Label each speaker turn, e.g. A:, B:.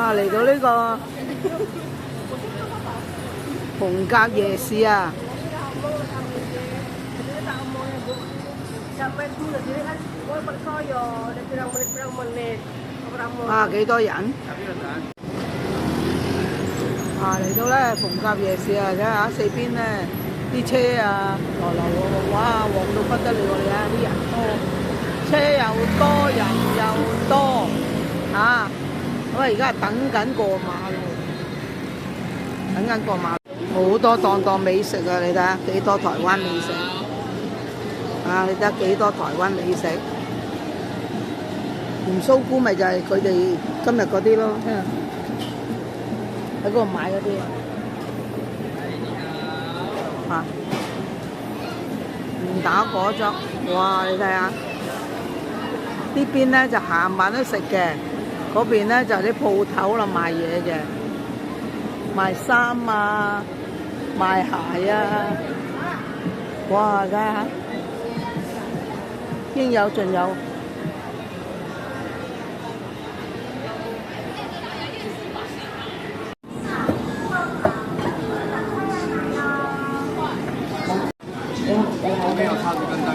A: 哇！嚟到呢個逢甲夜市啊！啊，幾多人？啊，嚟到咧逢甲夜市啊！睇下四邊咧啲車啊，來來往往，哇，旺到不得了！你睇下啲人多，車又多，人又多，嚇！我而家等緊過馬路，等緊過馬路，好多檔檔美食啊！你睇下幾多台灣美食啊！你睇下幾多台灣美食，鹽酥菇咪就係佢哋今日嗰啲咯，喺嗰度買嗰啲啊，唔打果汁，哇！你睇下呢邊咧就閒晚都食嘅。嗰邊咧就啲鋪頭啦，賣嘢嘅，賣衫啊，賣鞋啊，哇！睇下，應有盡有。
B: 没有差距更大。